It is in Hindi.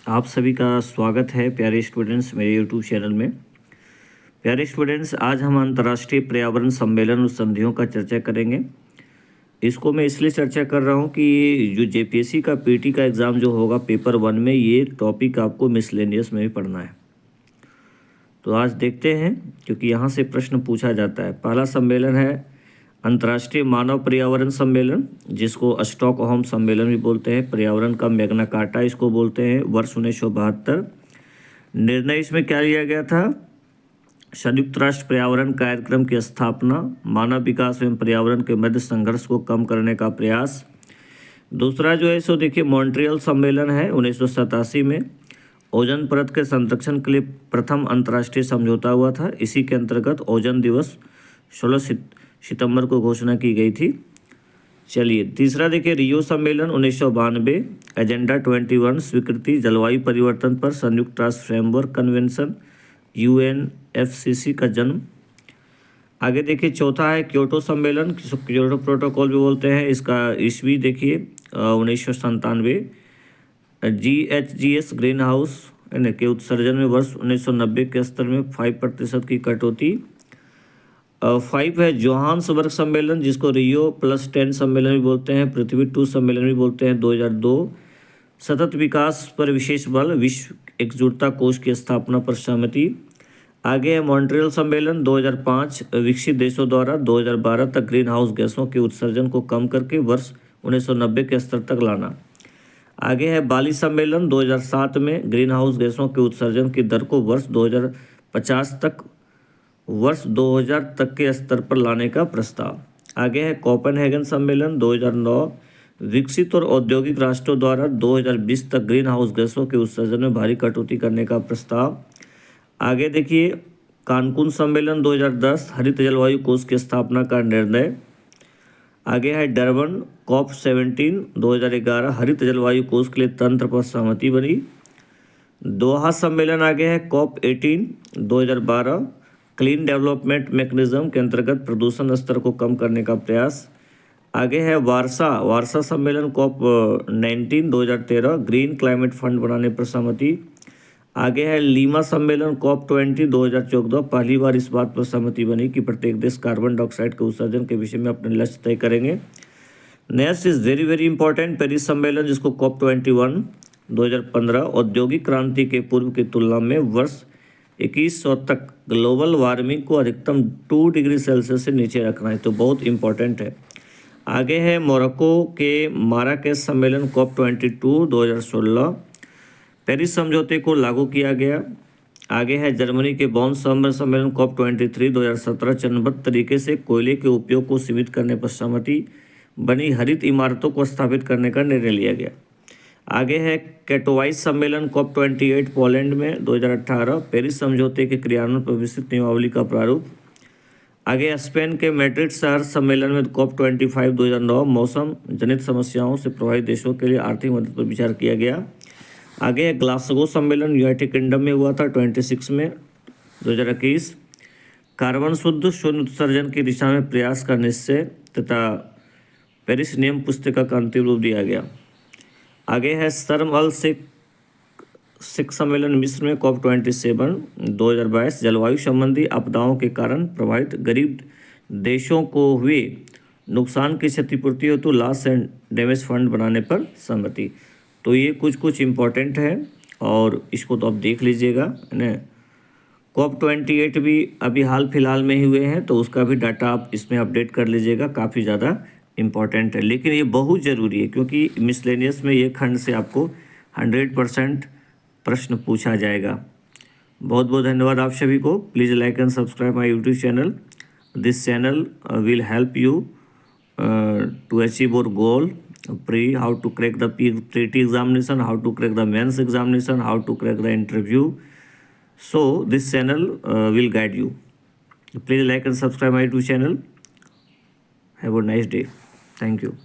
आप सभी का स्वागत है प्यारे स्टूडेंट्स मेरे यूट्यूब चैनल में। प्यारे स्टूडेंट्स, आज हम अंतर्राष्ट्रीय पर्यावरण सम्मेलन और संधियों का चर्चा करेंगे। इसको मैं इसलिए चर्चा कर रहा हूँ कि जो जेपीएससी का पीटी का एग्ज़ाम जो होगा पेपर 1 में, ये टॉपिक आपको मिसलेनियस में भी पढ़ना है। तो आज देखते हैं, क्योंकि यहाँ से प्रश्न पूछा जाता है। पहला सम्मेलन है अंतर्राष्ट्रीय मानव पर्यावरण सम्मेलन, जिसको स्टॉकहोम सम्मेलन भी बोलते हैं। पर्यावरण का मैग्ना कार्टा इसको बोलते हैं। वर्ष 1972। निर्णय इसमें क्या लिया गया था? संयुक्त राष्ट्र पर्यावरण कार्यक्रम की स्थापना, मानव विकास एवं पर्यावरण के मध्य संघर्ष को कम करने का प्रयास। दूसरा जो है सो देखिए मॉन्ट्रियल सम्मेलन है 1987 में। ओजोन परत के संरक्षण के लिए प्रथम अंतर्राष्ट्रीय समझौता हुआ था। इसी के अंतर्गत ओजोन दिवस 16 सितंबर को घोषणा की गई थी। चलिए तीसरा देखिए रियो सम्मेलन 1992। एजेंडा 21 स्वीकृति, जलवायु परिवर्तन पर संयुक्त राष्ट्र फ्रेमवर्क कन्वेंशन UNFCCC का जन्म। आगे देखिए चौथा है क्योटो सम्मेलन, क्योटो प्रोटोकॉल भी बोलते हैं। इसका ईस्वी देखिए 1997। GHGs ग्रीन हाउस के उत्सर्जन में वर्ष 1990 के स्तर में 5% की कटौती। 5 है जोहान्सबर्ग सम्मेलन, जिसको रियो +10 सम्मेलन भी बोलते हैं, पृथ्वी 2 सम्मेलन भी बोलते हैं, 2002। सतत विकास पर विशेष बल, विश्व एकजुटता कोष की स्थापना पर सहमति। आगे है मॉन्ट्रियल सम्मेलन 2005, विकसित देशों द्वारा 2012 तक ग्रीन हाउस गैसों के उत्सर्जन को कम करके वर्ष 1990 के स्तर तक लाना। आगे है बाली सम्मेलन 2007 में, ग्रीन हाउस गैसों के उत्सर्जन की दर को वर्ष 2050 तक के स्तर पर लाने का प्रस्ताव। आगे है कोपेनहेगन सम्मेलन 2009, विकसित और औद्योगिक राष्ट्रों द्वारा 2020 तक ग्रीन हाउस गैसों के उत्सर्जन में भारी कटौती करने का प्रस्ताव। आगे देखिए कानकुन सम्मेलन 2010, हरित जलवायु कोष की स्थापना का निर्णय। आगे है डरबन COP17 2011, हरित जलवायु कोष के लिए तंत्र पर सहमति बनी। दोहा सम्मेलन आगे है COP18 2012, क्लीन डेवलपमेंट मैकेनिज्म के अंतर्गत प्रदूषण स्तर को कम करने का प्रयास। आगे है वारसा सम्मेलन COP19 2013, ग्रीन क्लाइमेट फंड बनाने पर सहमति। आगे है लीमा सम्मेलन COP20 2014, पहली बार इस बात पर सहमति बनी कि प्रत्येक देश कार्बन डाइऑक्साइड के उत्सर्जन के विषय में अपने लक्ष्य तय करेंगे। Next is very very important, Paris सम्मेलन, जिसको COP21 2015, औद्योगिक क्रांति के पूर्व की तुलना में वर्ष 2100 तक ग्लोबल वार्मिंग को अधिकतम 2 डिग्री सेल्सियस से नीचे रखना है, तो बहुत इंपॉर्टेंट है। आगे है मोरक्को के माराकेश सम्मेलन COP22 2016, पेरिस समझौते को लागू किया गया। आगे है जर्मनी के बॉन सम्मेलन COP23 2017, चरणबद्ध तरीके से कोयले के उपयोग को सीमित करने पर सहमति बनी, हरित इमारतों को स्थापित करने का निर्णय लिया गया। आगे है कैटोवाइस सम्मेलन COP28 पोलैंड में 2018, पेरिस समझौते के क्रियान्वयन पर विस्तृत नियमावली का प्रारूप। आगे स्पेन के मैड्रिड शहर सम्मेलन में COP25 2009, मौसम जनित समस्याओं से प्रभावित देशों के लिए आर्थिक मदद पर विचार किया गया। आगे है ग्लासगो सम्मेलन, यूनाइटेड किंगडम में हुआ था 26 में 2021, कार्बन शुद्ध शून्य उत्सर्जन की दिशा में प्रयास का निश्चय तथा पेरिस नियम पुस्तिका का अंतिम रूप दिया गया। आगे है शर्म अल शेख सम्मेलन मिस्र में COP27 2022, जलवायु संबंधी आपदाओं के कारण प्रभावित गरीब देशों को हुए नुकसान की क्षतिपूर्ति हेतु लॉस एंड डैमेज फंड बनाने पर सहमति। तो ये कुछ इम्पोर्टेंट है और इसको तो आप देख लीजिएगा, है ना। COP28 भी अभी हाल फिलहाल में ही हुए हैं, तो उसका भी डाटा आप इसमें अपडेट कर लीजिएगा, काफ़ी ज़्यादा इम्पॉर्टेंट है। लेकिन ये बहुत ज़रूरी है, क्योंकि मिसलेनियस में ये खंड से आपको 100% प्रश्न पूछा जाएगा। बहुत बहुत धन्यवाद आप सभी को। Please like and subscribe my YouTube channel. This channel will help you to achieve your goal, how to crack the PET examination, how to crack the mains examination, how to crack the interview. So this channel will guide you. Please like and subscribe my YouTube channel. Have a nice day. Thank you.